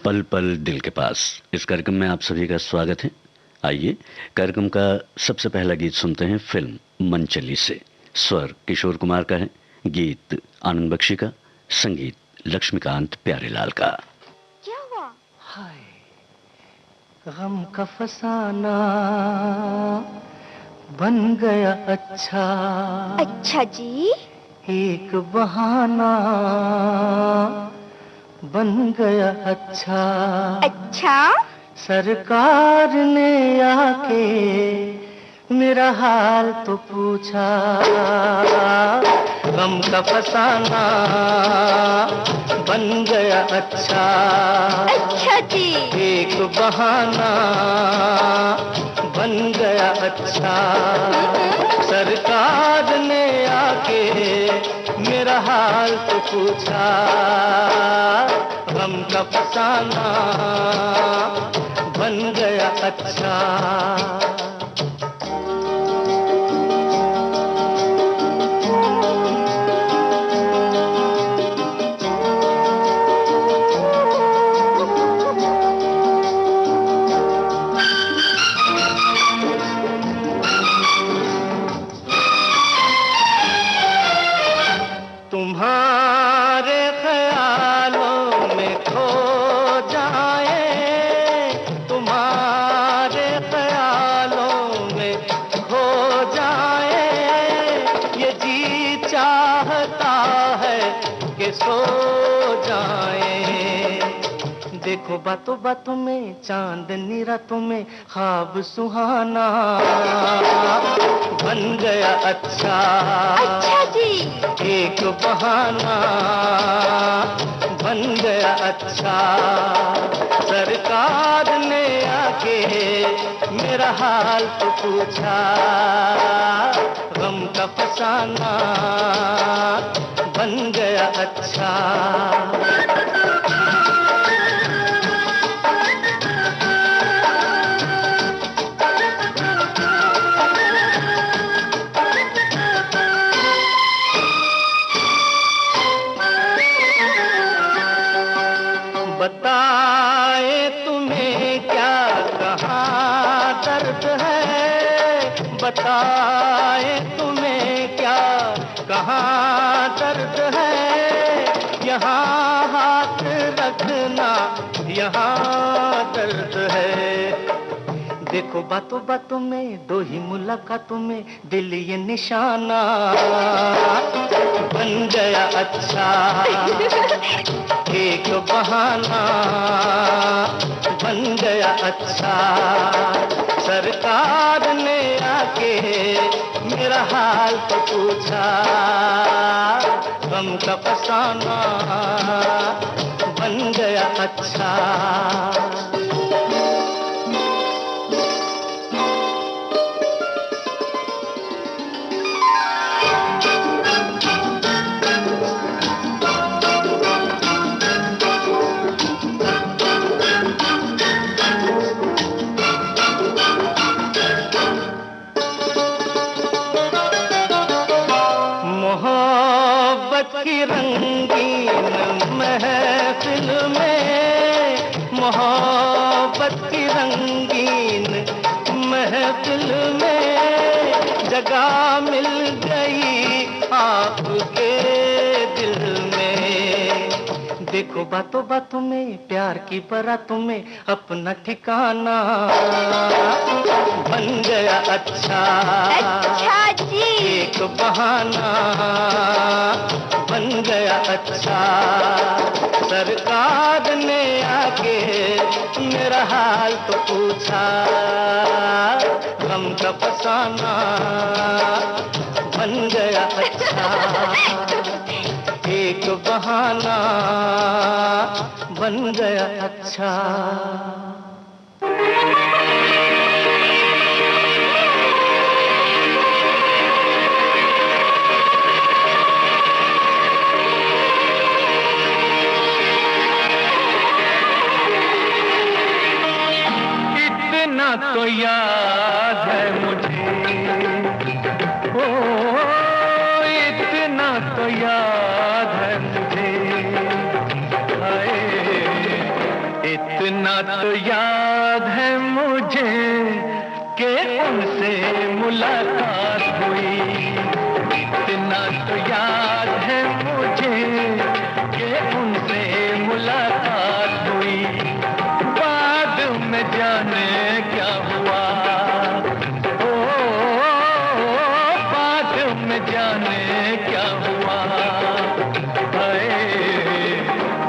पल पल दिल के पास, इस कार्यक्रम में आप सभी का स्वागत है। आइए कार्यक्रम का सबसे पहला गीत सुनते हैं फिल्म मन चली से। स्वर किशोर कुमार का है, गीत आनंद बख्शी का, संगीत लक्ष्मीकांत प्यारेलाल का। क्या हुआ? हाय गम का फसाना बन गया अच्छा। अच्छा जी। एक बहाना बन गया अच्छा। अच्छा? सरकार ने आके मेरा हाल तो पूछा। गम का फसाना बन गया अच्छा। अच्छा जी। एक बहाना बन गया अच्छा। सरकार ने आके मेरा हाल तो पूछा। गम का फसाना बन गया अच्छा। तुम्हारे ख्यालों में खो जाए, तुम्हारे ख्यालों में खो जाए, ये जी चाहता है कि सो जाए। देखो बातों बातों में चांदनी रातों में ख्वाब सुहाना बन गया अच्छा। अच्छा जी। एक बहाना बन गया अच्छा। सरकार ने आके मेरा हाल तो पूछा। गम का फसाना बन गया अच्छा। बताए तुम्हें क्या कहाँ दर्द है, बताए तुम्हें क्या कहाँ दर्द है। यहाँ हाथ रखना यहाँ दर्द है। देखो बातों बातों में दो ही मुलाकातों में दिल ये निशाना बन गया अच्छा। एक बहाना बन गया अच्छा। सरकार ने आके मेरा हाल तो पूछा। गम का फसाना बन गया अच्छा। मोहब्बत की रंगीन महफिल में, मोहब्बत की रंगीन महफिल में जगह मिल गई आपके दिल में। देखो बातों बातों में प्यार की बारातों में अपना ठिकाना बन गया अच्छा। अच्छा जी। एक बहाना बन गया अच्छा। सरकार ने आके मेरा हाल तो पूछा। गम का फसाना बन गया अच्छा। एक बहाना बन गया अच्छा। इतना तो याद है मुझे, ओ इतना तो याद है मुझे। हाय इतना तो याद है मुझे कि उनसे मुलाकात हुई, इतना तो याद है मुझे कि उनसे मुलाकात हुई। बाद में जाने क्या हुआ, ओ बाद में जाने क्या हुआ,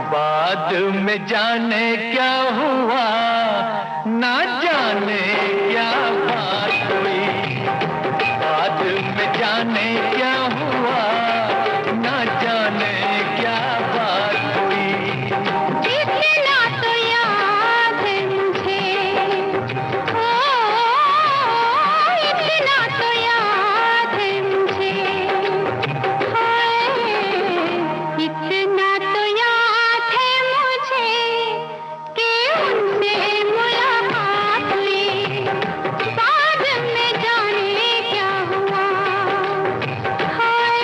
बाद में जाने क्या हुआ, ना जाने क्या बात हुई। बाद में जाने क्या हुआ, ना जाने क्या बात हुई। इतना तो याद है मुझे, ओ इतना तो याद है मुझे, हाय इतना तो याद है मुझे कि उनसे मुलाकात हुई। बाद में जाने क्या हुआ, हाय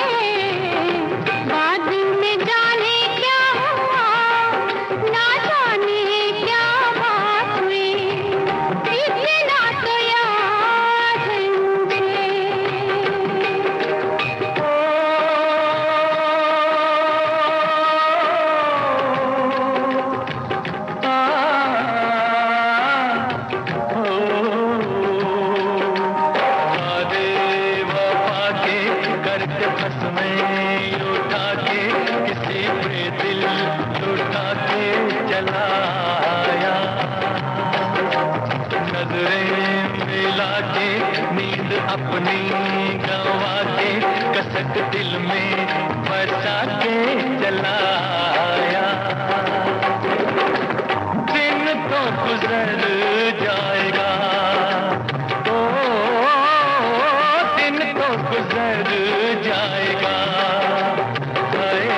बाद में जाने क्या हुआ, ना जाने क्या बात हुई। इतना तो याद है मुझे। वफा के करके फंस में उठा के किसी पे दिल लुटा के चलाया। नजरें मिला के नींद अपनी गंवा के कसक दिल में बसा के चलाया। दिन तो गुजर जाएगा, ओ दिन तो गुजर जाएगा, हाय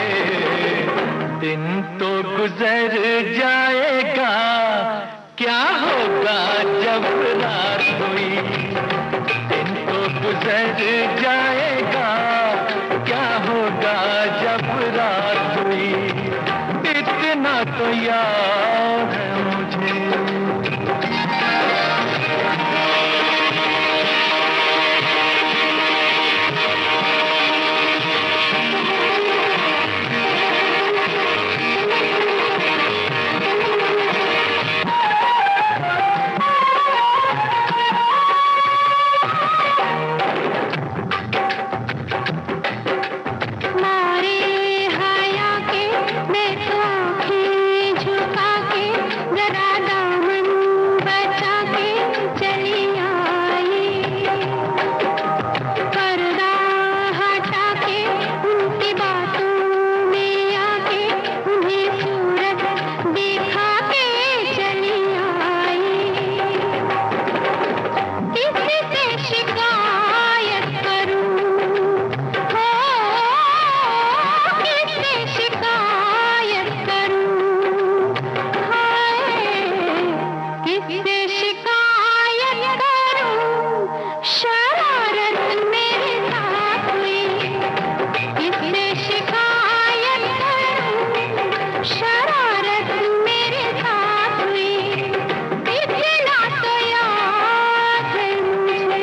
दिन तो गुजर जाएगा, क्या होगा जब रात हुई। दिन तो गुजर जाएगा, क्या होगा जब रात हुई। इतना तो याद है मुझे। मारे हया के मैं तो आँखें झुका के जरा दामन बचा के चली आई। पर्दा हटा के उनकी बातों में आके उन्हें सूरत दिखा के चली आई। किससे शिकायत करूं, हो किससे शिकायत करूं, हाय किससे शिकायत करूं। शरारत मेरे साथ हुई, किससे शिकायत करूं। शरारत मेरे साथ हुई। इतना तो याद है मुझे।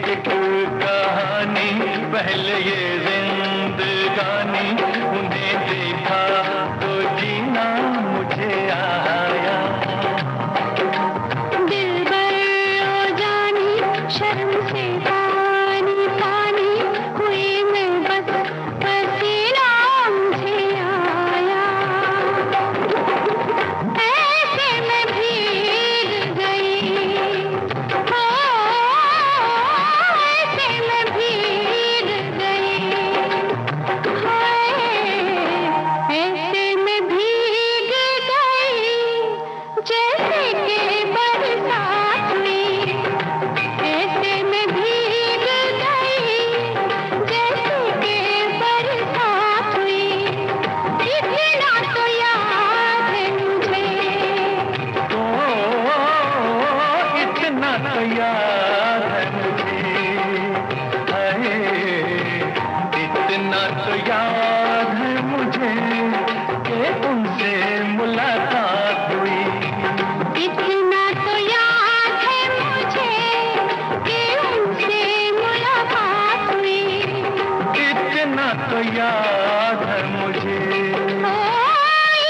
एक कहानी पहले ये जिंदगानी, उन्हें देखा तो जीना मुझे आया। दिलबर ओ जानी शर्म से पानी पानी हुई मैं बस पसीना मुझे आया। ऐसे मैं भीग गई, हो ऐसे मैं भीग गई, हाय ऐसे मैं भीग गई जैसे कि बरसात हुई। तो याद है मुझे, हाय इतना तो याद है मुझे कि उनसे मुलाकात हुई। इतना तो याद है मुझे कि उनसे मुलाकात हुई। इतना तो याद है मुझे, ओ,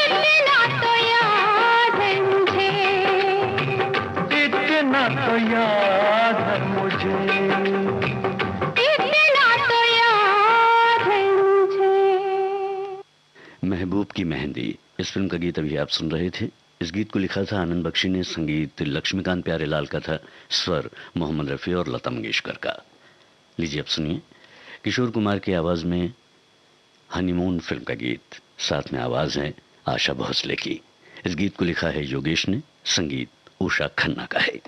इतना तो याद है मुझे। इतना तो याद है मुझे। इतना तो याद है मुझे। महबूब की मेहंदी, इस फिल्म का गीत अभी आप सुन रहे थे। इस गीत को लिखा था आनंद बख्शी ने, संगीत लक्ष्मीकांत प्यारेलाल का था, स्वर मोहम्मद रफ़ी और लता मंगेशकर का। लीजिए अब सुनिए किशोर कुमार की आवाज में हनीमून फिल्म का गीत, साथ में आवाज है आशा भोसले की। इस गीत को लिखा है योगेश ने, संगीत उषा खन्ना का है।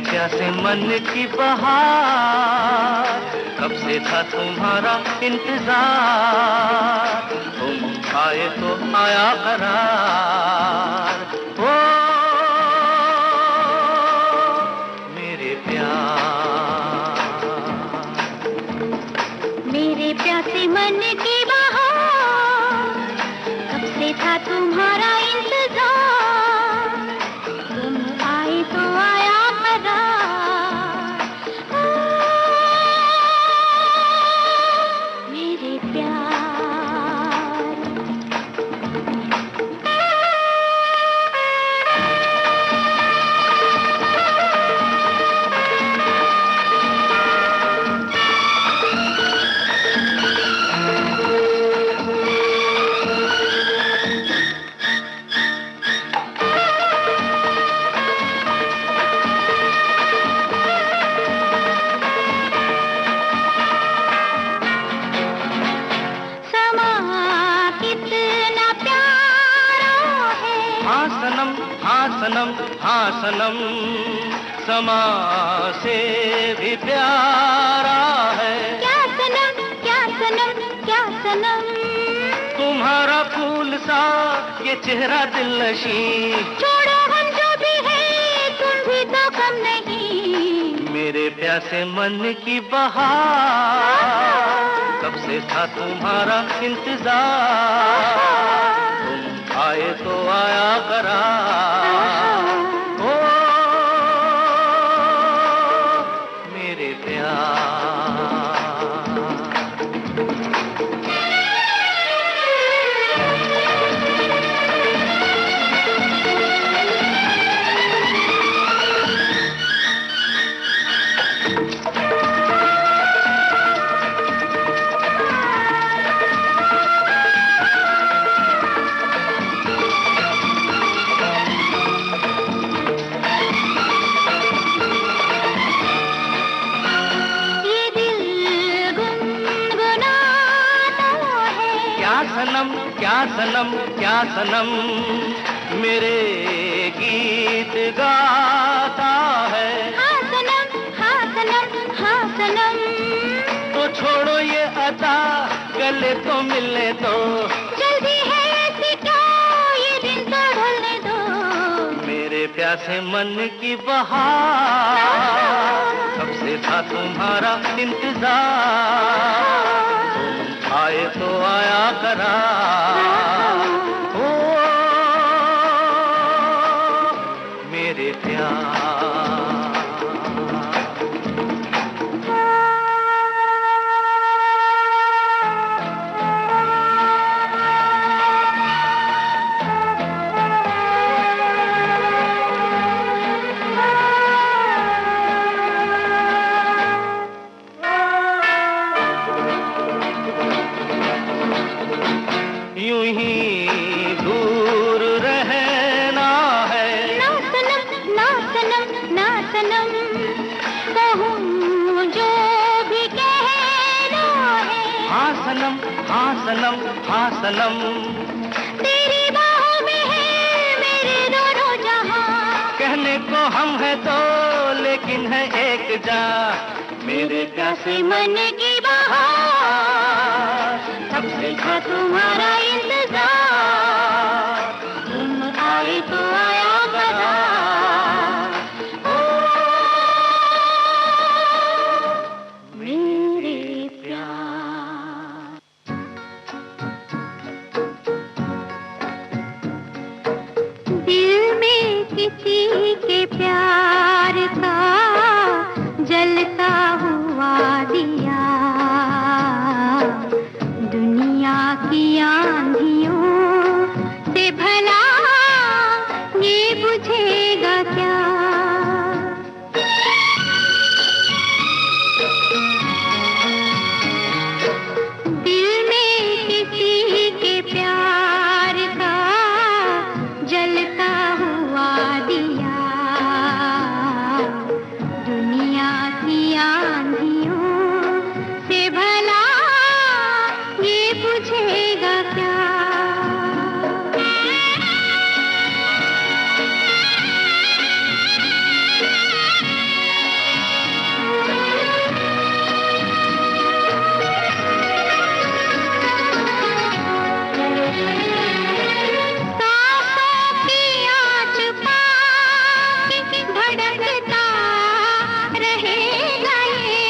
प्यासे मन की बहार, कब से था तुम्हारा इंतजार, तुम आए तो आया करार। ओ मेरे प्यासे मन की बहार, कब से था तुम्हारा इंतजार, तुम आए तो आया करार। ओ, मेरे प्यार। हाँ सनम, समा से भी प्यारा है। क्या सनम, क्या सनम, क्या सनम, तुम्हारा फूल सा ये चेहरा दिलनशी। छोड़ो हम जो भी है, तुम भी तो कम नहीं। मेरे प्यासे मन की बहार, कब से था तुम्हारा इंतजार, तुम आए तो आया करार। ओ मेरे क्या सनम, क्या सनम, मेरे गीत गाता है। हाँ सनम, हाँ सनम, हाँ सनम, तो छोड़ो ये अदा, गले तो मिलने दो। जल्दी है ऐसी क्या, ये दिन तो ढलने दो। मेरे प्यासे मन की बहार, कब से था तुम्हारा इंतजार, आए तो आया करार। ओ मेरे प्यार। सनम, हाँ सनम, हाँ सनम। तेरी बाहों में है मेरे दोनों जहां। कहने को हम है दो लेकिन है एक जा, मेरे प्यासे मन की बहार। कब से था तुम्हारा इंतजार, तुम आए तो आया करार। ओ मेरे प्यार। दिल में किसी के प्यार का जलता हुआ दिया, दुनिया की आंधियों से भला ये बुझेगा क्या। दिल में किसी के प्यार का जलता हुआ दिया, दुनिया की आंधियों से भला ये बुझेगा क्या। सांसों की आँच पाके भड़कता रहेगा ये,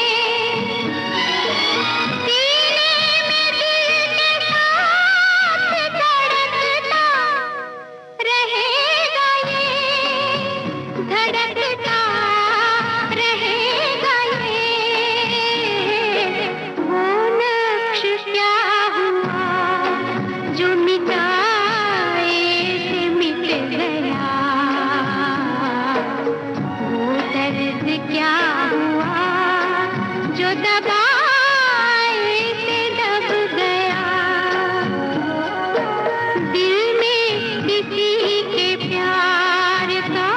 सीने में दिल के साथ धड़कता रहेगा ये, धड़कता रहेगा ये। वो नक्श क्या हुआ जो मिटाए से मिट गया, वो दर्द क्या हुआ जो दबाए से दब गया। दिल में किसी के प्यार का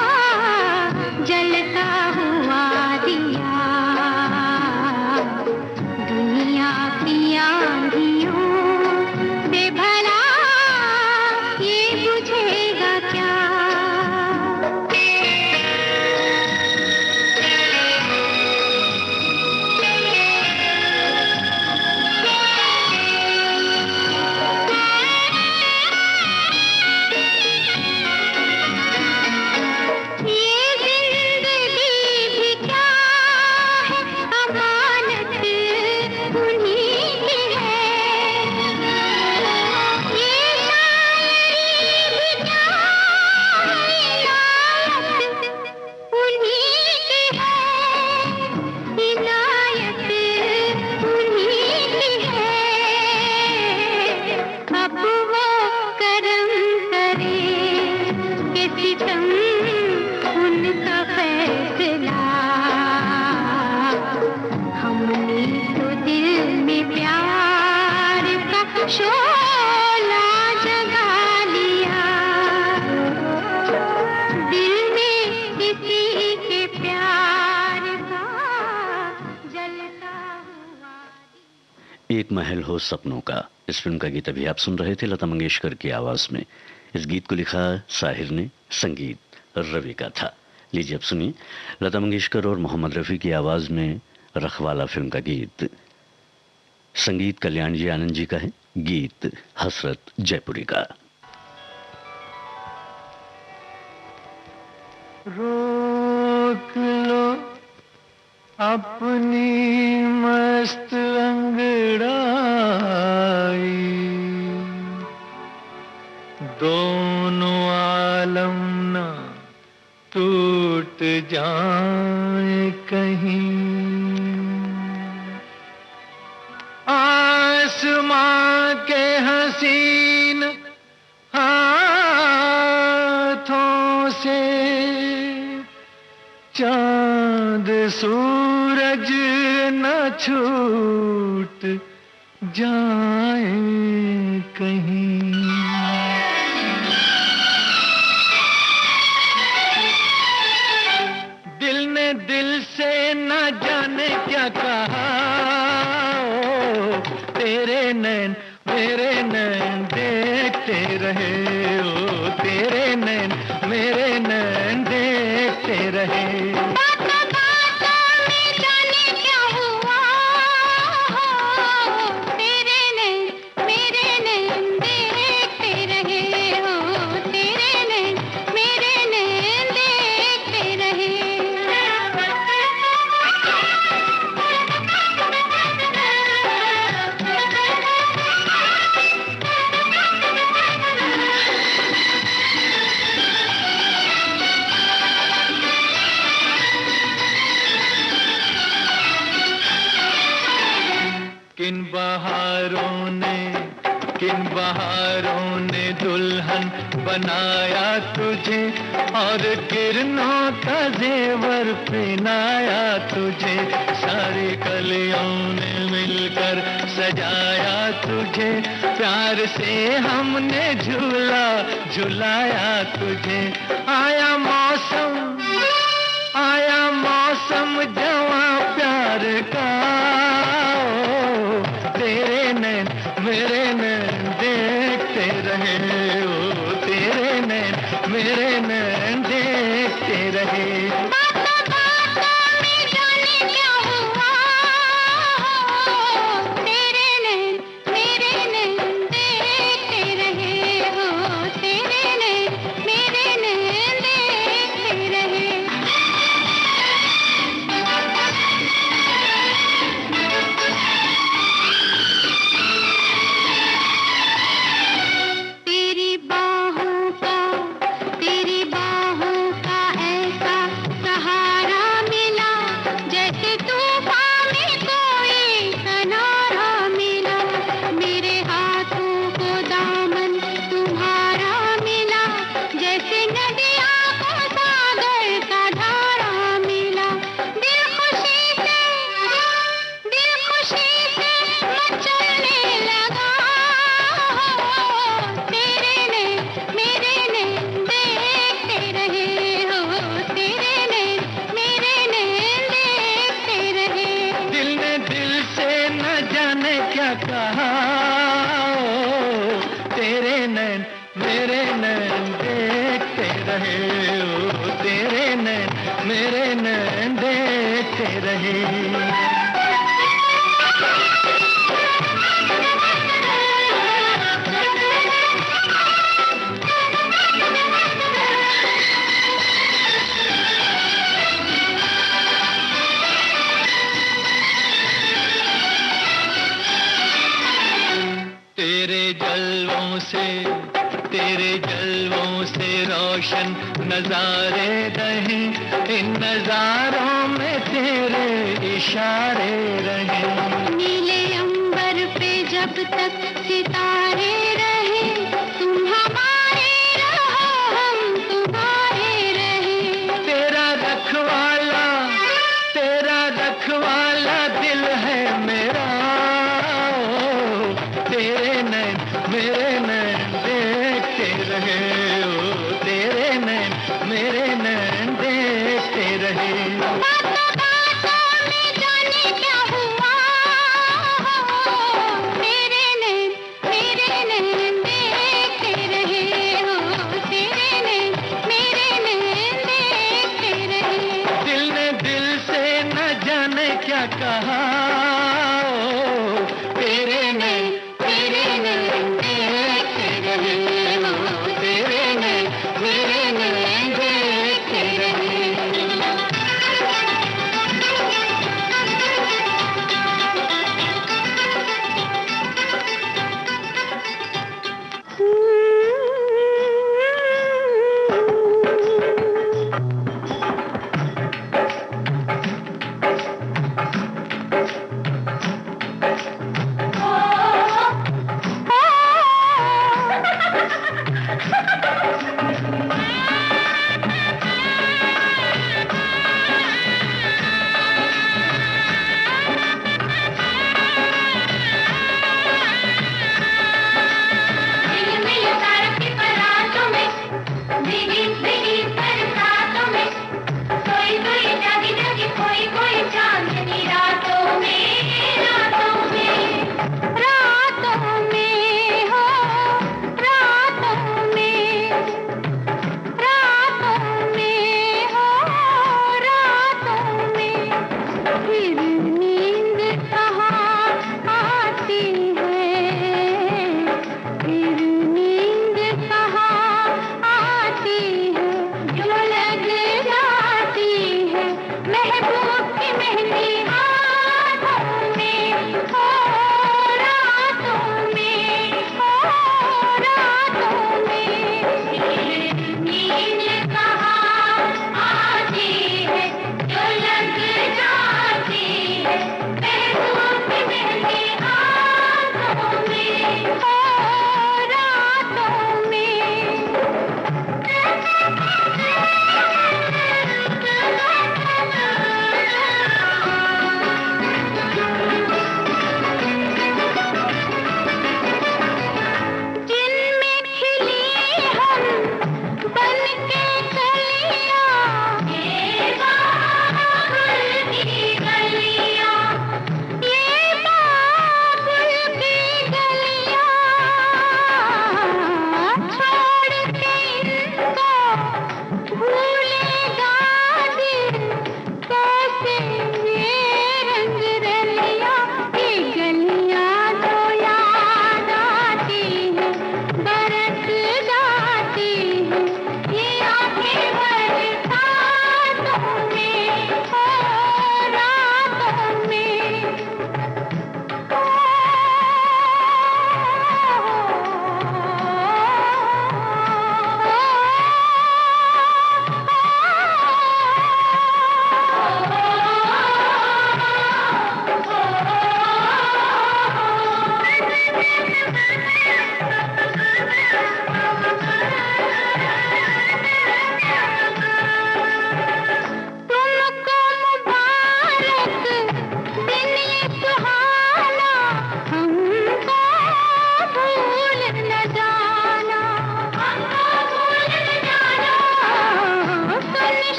जलता हुआ दिया, दुनिया की आंधियों से भला ये बुझेगा क्या। ये जिंदगी भी क्या है, अमानत उन्हीं की है। ये शायरी भी क्या है, इनायत उन्हीं की है, इनायत उन्हीं की है। अब वो करम करे कि सितम उनका फैसला, हमने तो दिल में प्यार का शोला जगा लिया। दिल में किसी के प्यार का जलता हुआ। एक महल हो सपनों का, इस फिल्म का गीत अभी आप सुन रहे थे लता मंगेशकर की आवाज में। इस गीत को लिखा साहिर ने, संगीत रवि का था। लीजिए अब सुनिए लता मंगेशकर और मोहम्मद रफ़ी की आवाज में रखवाला फिल्म का गीत। संगीत कल्याण जी आनंद जी का है, गीत हसरत जयपुरी का। रोक लो अपनी मस्त अंगड़ाई, दोनों आलम ना टूट जाए कहीं। आसमां के हसीन हाथों से चांद सूरज न छूट जाए कहीं। दिल ने दिल से न जाने क्या कहा, तेरे नैन मेरे नैन देखते रहे, ओ तेरे नैन मेरे नैन देखते रहे। किन बहारों ने दुल्हन बनाया तुझे, और किरणों का जेवर पहनाया तुझे। सारी कलियों ने मिलकर सजाया तुझे, प्यार से हमने झूला झुलाया तुझे। आया मौसम जवां प्यार का, तेरे नैन मेरे नैन देखते रहे, ओ तेरे नैन मेरे नैन देखते रहे। तेरे नैन मेरे नैन देखते रहे, ओ तेरे नैन मेरे नैन देखते रहे। तेरे जलवों से रोशन नजारे रहे, इन नजारों में तेरे इशारे रहे। नीले अंबर पे जब तक सितारे रहे, तुम हमारे रहो हम तुम्हारे रहे। तेरा रखवाला दिल है मेरा, तेरे नैन मेरे नैन देखते रहे, ओ तेरे नैन मेरे नैन देखते रहे। बातों में जाने क्या हुआ, तेरे नैन मेरे नैन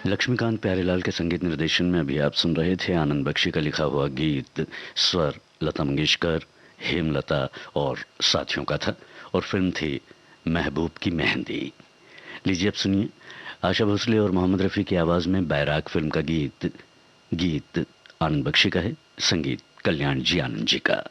लक्ष्मीकांत प्यारेलाल के संगीत निर्देशन में अभी आप सुन रहे थे आनंद बख्शी का लिखा हुआ गीत। स्वर लता मंगेशकर, हेमलता और साथियों का था और फिल्म थी महबूब की मेहंदी। लीजिए अब सुनिए आशा भोसले और मोहम्मद रफ़ी की आवाज़ में बैराग फिल्म का गीत आनंद बख्शी का है, संगीत कल्याण जी आनंद जी का।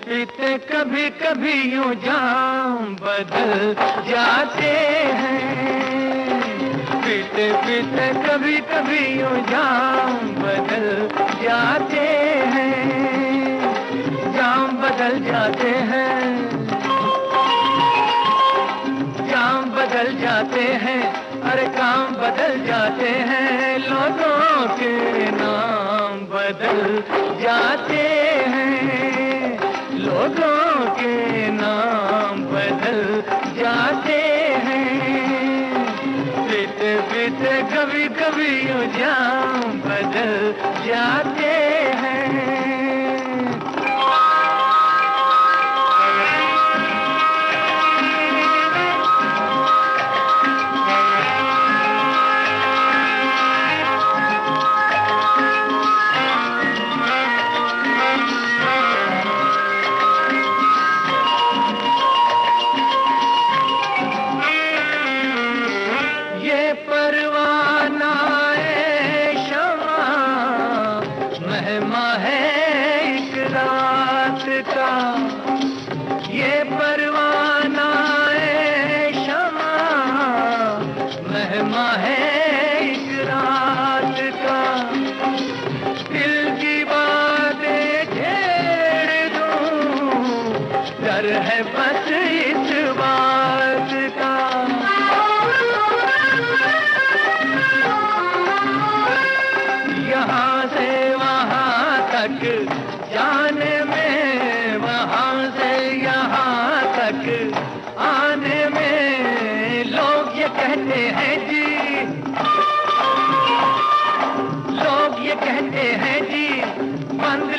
पीते कभी कभी यूं जाम बदल जाते हैं, पीते पीते कभी कभी यूं जाम बदल जाते हैं, जाम बदल जाते हैं, जाम बदल जाते हैं, अरे काम बदल जाते हैं, लोगों के नाम बदल जाते हैं, लोगों के नाम बदल जाते हैं, पीते पीते कभी कभी यूं जाम बदल जाते हैं।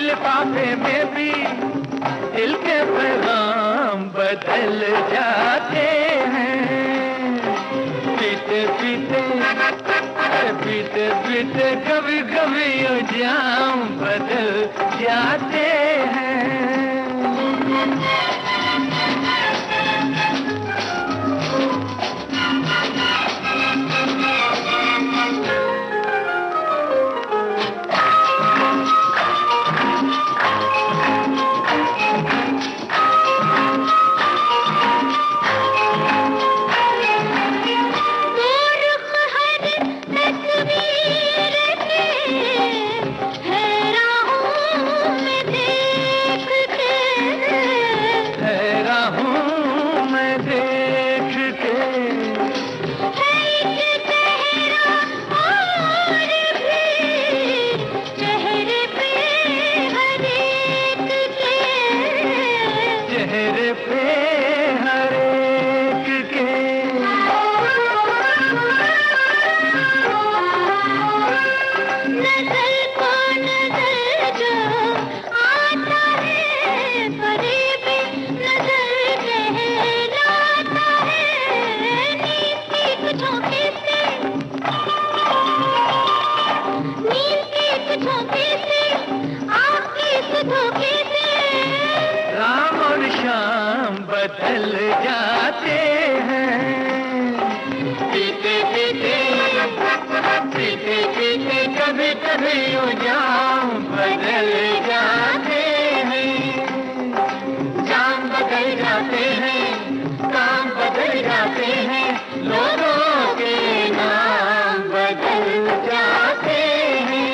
लिफाफे में भी दिल के पैगाम बदल जाते हैं, पीते पीते पीते पीते कभी कभी यूं जाम बदल जाते हैं। बदल जाते हैं, पीते पीते पीते पीते कभी कभी यूं जाम बदल जाते हैं, जाम बदल जाते हैं, काम बदल जाते हैं, लोगों के नाम बदल जाते हैं,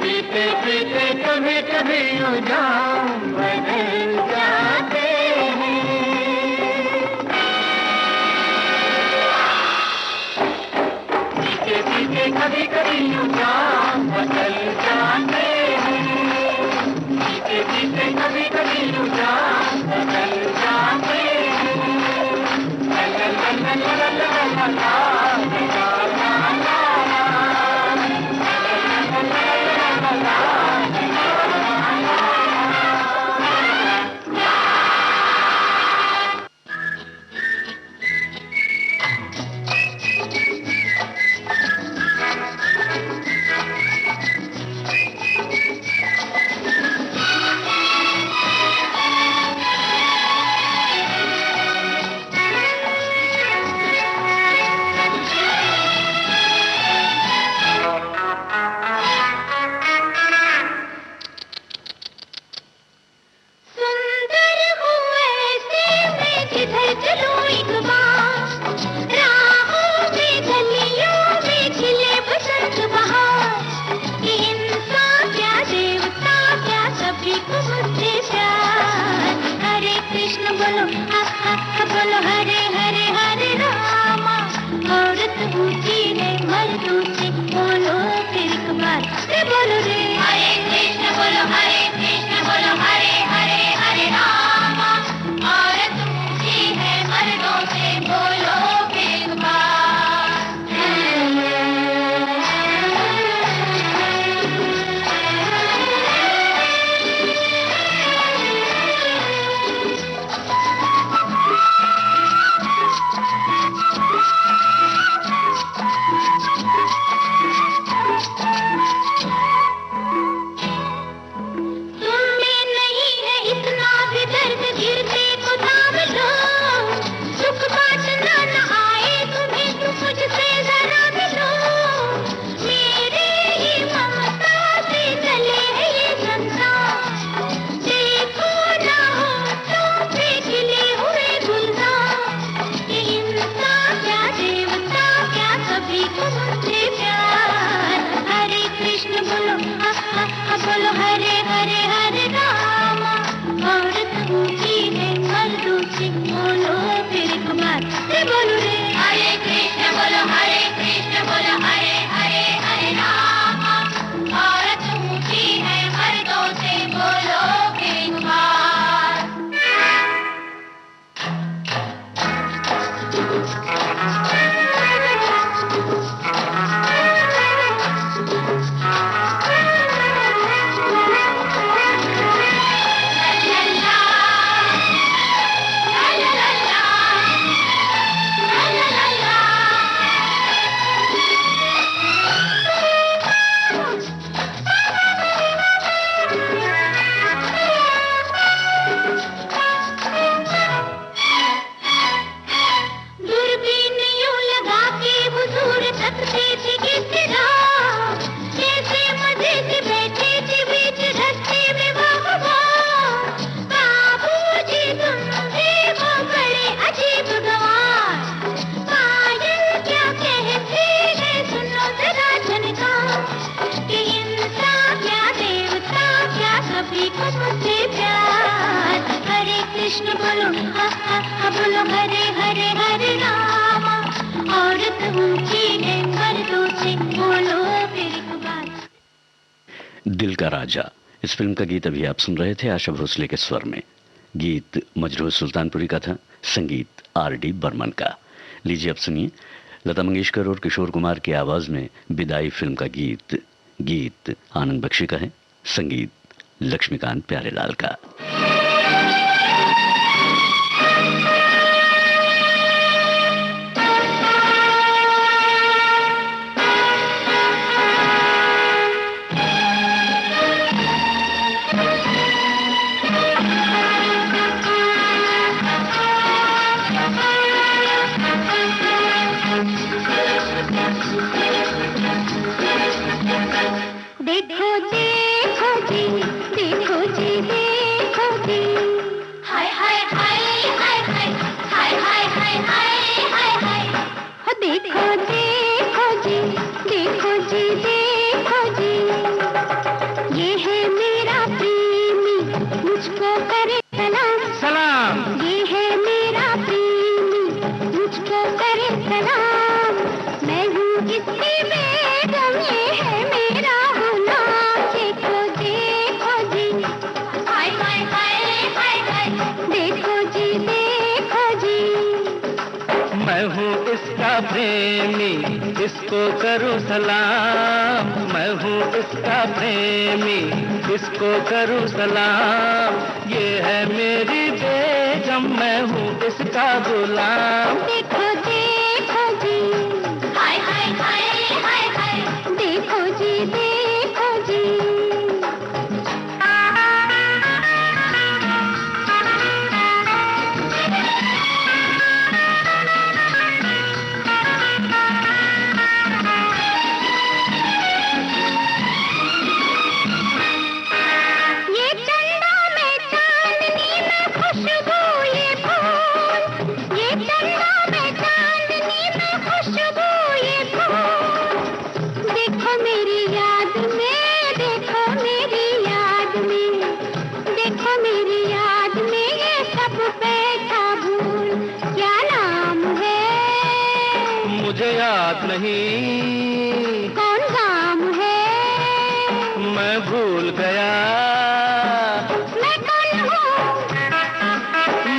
पीते पीते कभी कभी यूं जाम बदल जाते हैं। कभी कभी यूं जान बदल जाते ला ला ला ला ला ला ला ला बोलो हरे हरे हरे रामा औरत ऊंची है मर्दों से बोलो फिर एक बार बोलो रे हरे कृष्ण बोलो हरे हरे हरे रामा औरत ऊंची है मर्दों से बोलो फिर एक बोलो हरे हरे हरे रामा औरत ऊंची है मर्दों से बोलो फिर एक बार बोलो रे हरे कृष्ण बोलो हरे हरे हरे रामा औरत ऊंची है मर्दों से बोलो फिर एक बार कृष्ण बोलो बोलो हरे हरे हरे रामा औरत ऊंची है मर्दों से बोलो फिर एक बार। दिल का राजा, इस फिल्म का गीत अभी आप सुन रहे थे आशा भोसले के स्वर में। गीत मजरूह सुल्तानपुरी का था, संगीत R.D. बर्मन का। लीजिए अब सुनिए लता मंगेशकर और किशोर कुमार की आवाज में विदाई फिल्म का गीत। गीत आनंद बख्शी का है, संगीत लक्ष्मीकांत प्यारेलाल का। देखो देखो जी देखो जी देखो जी इसका प्रेमी, इसको करूं सलाम। मैं हूँ इसका प्रेमी, इसको करूं सलाम। ये है मेरी बेगम, मैं हूँ इसका गुलाम। देखो देखो जी, हाय हाय हाय हाय हाय, देखो जी देखो जी। मुझे याद नहीं कौन नाम है, मैं भूल गया। मैं कौन हूँ,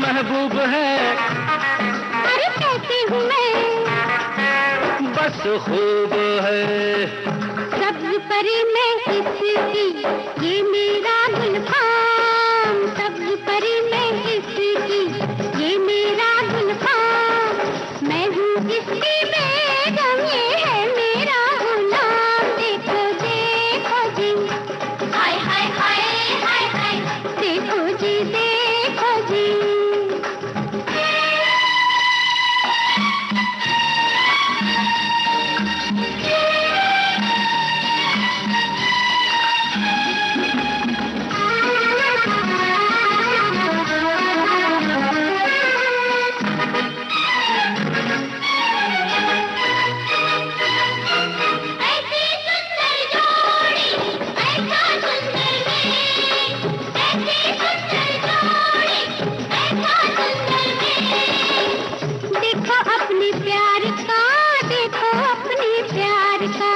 महबूब है। अरे कैसी हूँ मैं, बस खूब है। सब्ज परी मैं इसकी, ये मेरा गुलफाम। सब्ज परी मैं इसकी, ये मेरा गुलफाम। मैं हूँ इसकी बेगम, ये है मेरा गुलाम। देखो देखो जी, हाय हाय हाय हाय हाय, देखो जी देखो जी। देखो अपने प्यार का, देखो अपने प्यार का,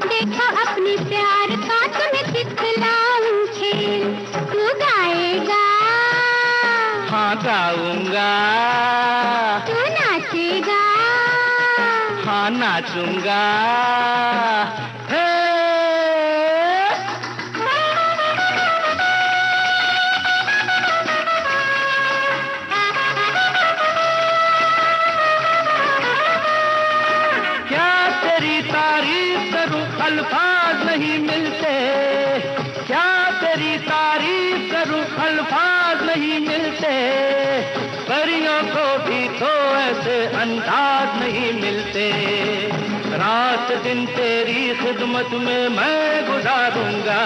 देखो अपने प्यार का, तुम्हें दिखलाऊं खेल। तू गाएगा, हाँ गाऊंगा। तू नाचेगा, हाँ नाचूंगा। हे क्या तेरी तारीफ करूं, अल्फाज नहीं मिलते। क्या तेरी तारीफ करूं, अल्फाज नहीं मिलते। परियों को भी तो ऐसे अंदाज नहीं मिलते। रात दिन तेरी खिदमत में मैं गुजारूंगा।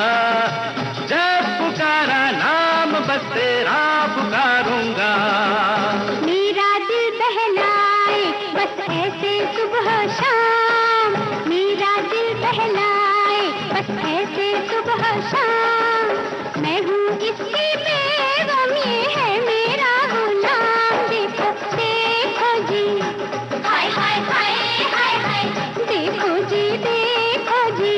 जब पुकारा नाम बस तेरा पुकारूंगा। मेरा दिल बहलाए बस ऐसे सुबह शाम। मेरा दिल बहलाए बस ऐसे सुबह शाम। मैं हूँ इसकी बेगम, ये है मेरा गुलाम। देखो देखो जी, हाय हाय हाय हाय हाय, देखो जी देखो जी।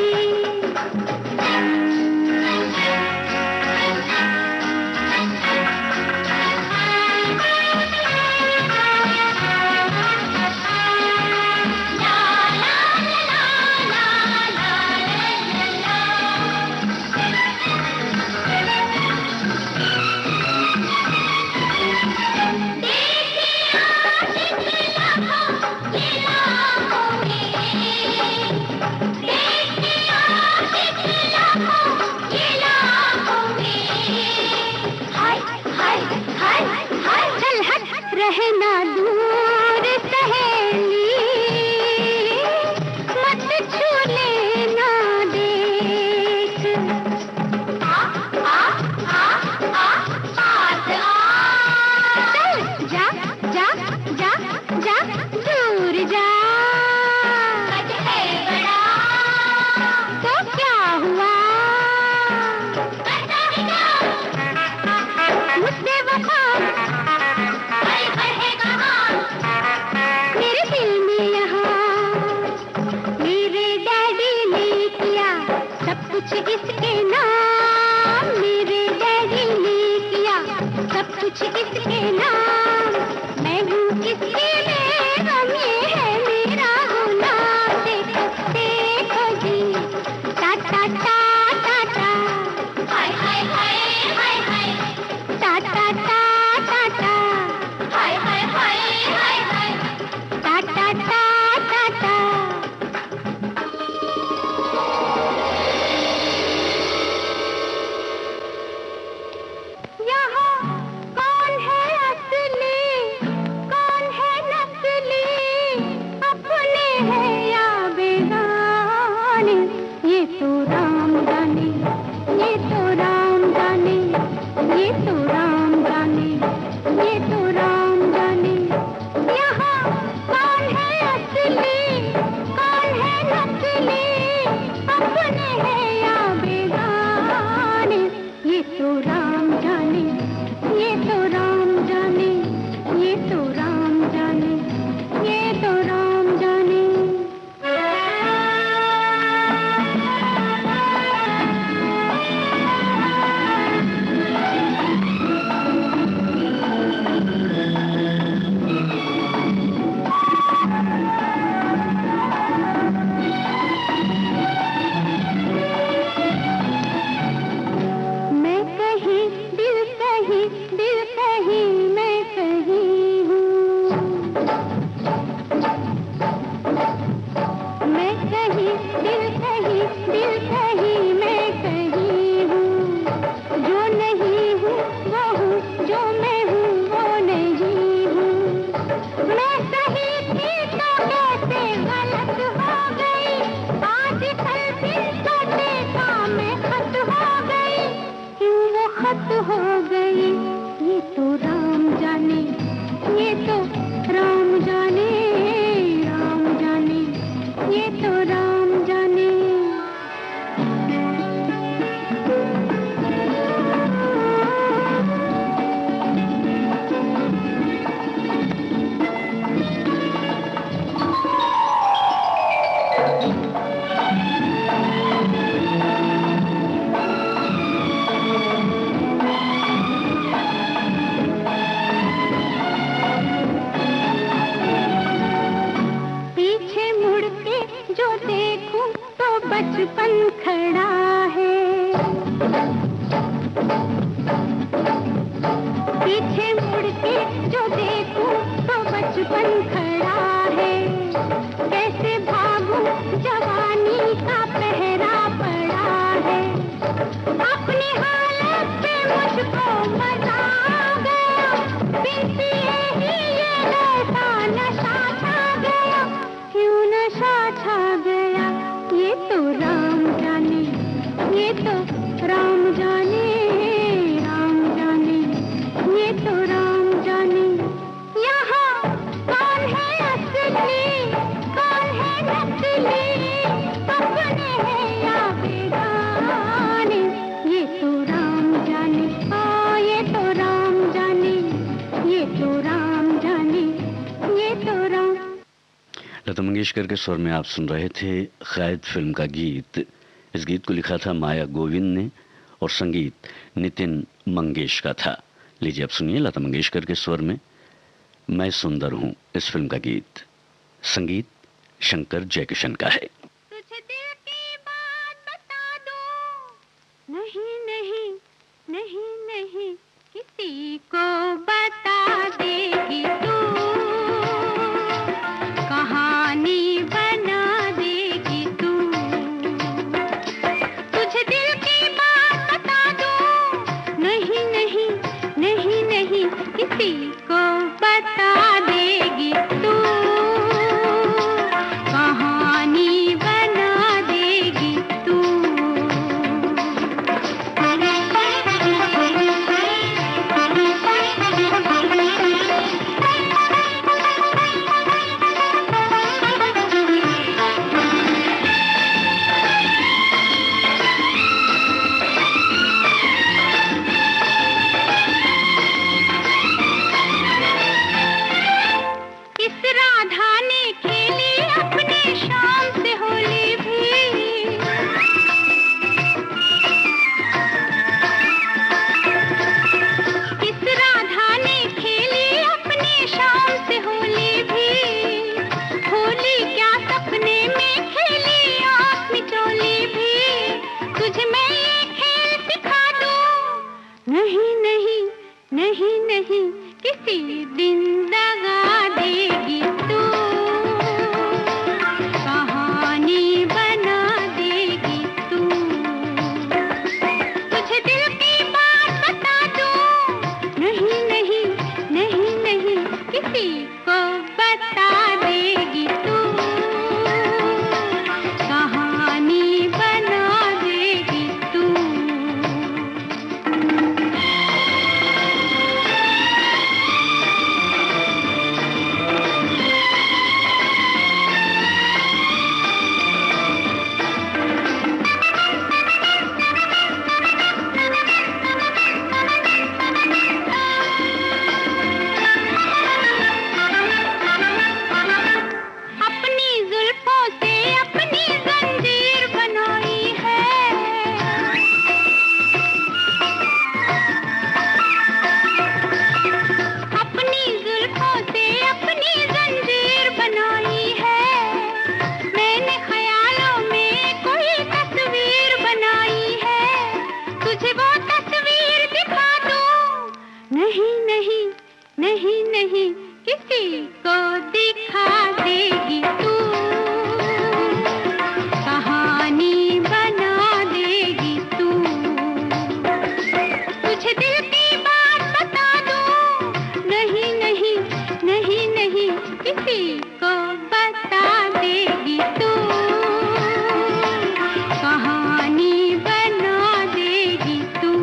रहना दूर सहेली, मत छू लेना देख। चल जा जा जा जा, दूर जा। है बड़ा तो क्या हुआ, मुझसे वफा मेरे दिल में यहाँ मेरे डैडी ने किया सब कुछ इसके नाम। मेरे डैडी ने किया सब कुछ इसके नाम। मैं हूँ इसकी बेगम, ये है टाटा टाटा, हाय हाय हाय हाय हाय, टाटा टाटा। यहाँ कौन है असली, कौन है नकली, अपने हैं या बेगाने, ये तो राम जाने, ये तो राम जाने, ये तो राम जाने, ये तो राम जाने। यहाँ कौन है असली, कौन है नकली, अपने हैं या बेगाने, ये तो राम जाने, ये तो राम जाने, ये तो राम जाने, ये तो राम जाने। मैं कहीं दिल कहीं, दिल कहीं मैं कहीं हूँ, मैं कहीं दिल कहीं, दिल कहीं मैं कहीं हूँ, जो नहीं हूँ वो हूँ, जो मैं हूँ वो नहीं हूँ। मैं सही थी तो कैसे गलत हो गई, आज कल दिन तो देखा मैं खत हो गई, क्यों वो खत हो गई, ये तो राम जाने, ये तो राम जाने, राम जाने, ये तो राम जाने। पीछे मुड़ के जो देखूं तो बचपन खड़ा है, पीछे मुड़ के जो देखूं तो बचपन खड़ा है। कैसे भागूं जवानी का पहरा पड़ा है, अपनी हालत पे मुझको मजा आ गया, बीती ही ये ऐसा नशा छा गया, क्यों नशा छा गया, ये तो राम जाने, ये तो राम जाने, राम जाने, ये तो राम जाने। यहाँ कौन है असली, कौन है नकली, अपने हैं या बेगाने, ये तो राम जाने, ये तो राम जाने, ये तो राम जाने, ये तो राम। लता मंगेशकर के स्वर में आप सुन रहे थे कैद फिल्म का गीत। इस गीत को लिखा था माया गोविंद ने और संगीत नितिन मंगेश का था। लीजिए अब सुनिए लता मंगेशकर के स्वर में मैं सुंदर हूं इस फिल्म का गीत। संगीत शंकर जयकिशन का है। तुझे दिल की बात बता दूं, नहीं नहीं नहीं नहीं किसी को बता देगी तू, कहानी बना देगी तू। तुझे दिल की बात बता दूं, नहीं नहीं नहीं नहीं किसी को बता देगी तू, कहानी नहीं नहीं किसी दिन दगा देगी तू, कहानी बना देगी तू। तुझे दिल की बात बता दूं, नहीं नहीं नहीं नहीं किसी को बता देगी तू, कहानी बना देगी तू। नहीं नहीं किसी को दिखा देगी तू, कहानी बना देगी तू। तुझे दिल की बात बता दूं, नहीं नहीं नहीं नहीं किसी को बता देगी तू, कहानी बना देगी तू।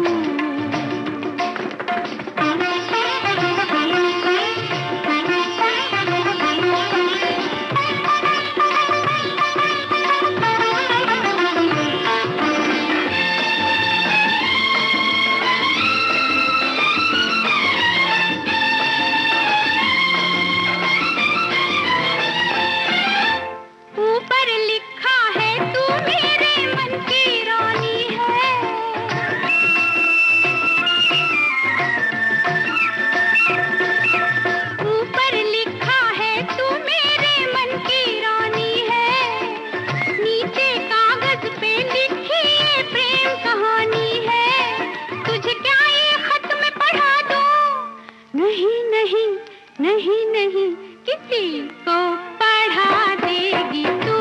नहीं नहीं किसी को पढ़ा देगी तू,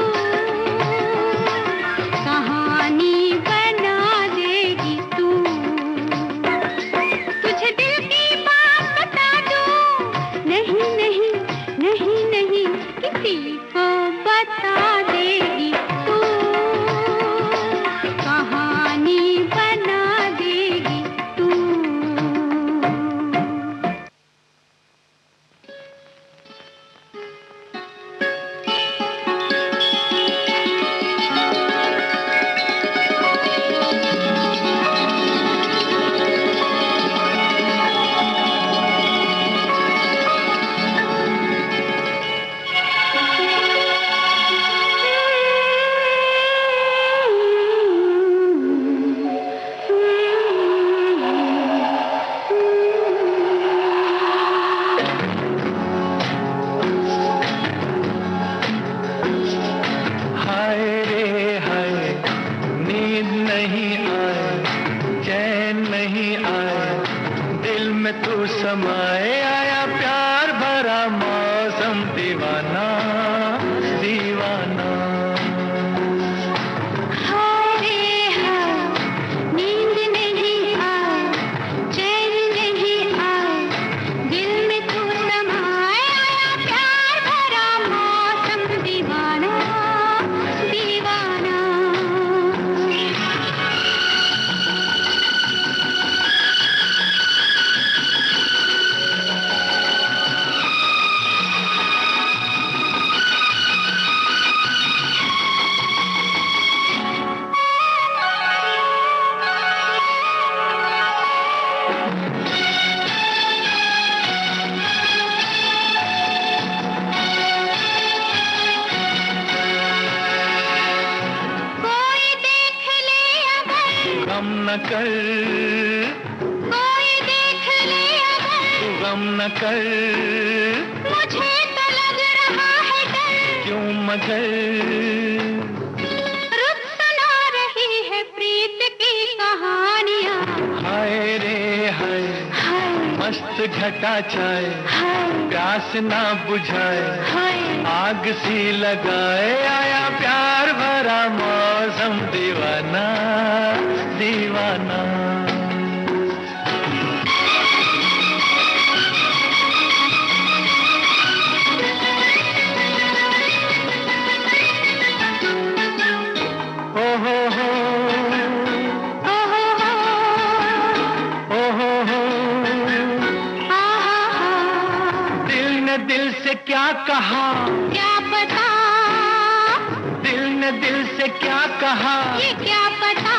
कहानी बना देगी तू। तुझे दिल की बात बता दूं, नहीं नहीं नहीं नहीं किसी को बता देगी तू, कहानी बना देगी तू। समाए आया प्यार भरा मौसम, दीवाना दीवाना। हाय रे हाय, नींद नहीं आए, चैन नहीं आए, दिल में तू समाए आया प्यार भरा मौसम, दीवाना दीवाना। गम न कर, कोई देख ले अगर, तू गम न कर, मुझे तो लग रहा है डर, क्यों मगर रुत सुना रही है प्रीत की कहानियाँ। हाय रे हाय, हाय मस्त घटा छाए, हाय प्यास ना बुझाए, हाय आग सी लगाए, आया प्यार भरा मौसम, दीवाना दीवाना। ओ हो हो, ओ हो हो, ओ हो हो, आ हा हा, दिल ने दिल से क्या कहा, क्या पता, दिल ने दिल से क्या कहा, ये क्या पता,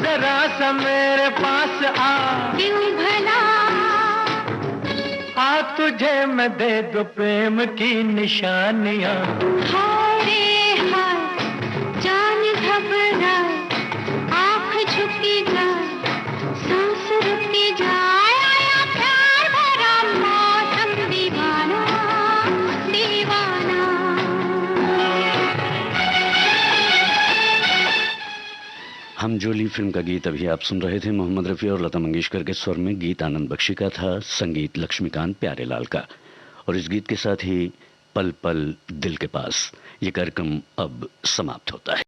जरा सा मेरे पास आ, क्यों भला, आ तुझे मैं दे दूं प्रेम की निशानियां। हाय रे हाय, जान घबराए, आँख झुकी जाए, सांस रुकी जाए, आया प्यार भरा मौसम, दीवाना दीवाना। हम जोली फिल्म का गीत अभी आप सुन रहे थे। मोहम्मद रफ़ी और लता मंगेशकर के स्वर में गीत आनंद बख्शी का था, संगीत लक्ष्मीकांत प्यारेलाल का। और इस गीत के साथ ही पल पल दिल के पास ये कार्यक्रम अब समाप्त होता है।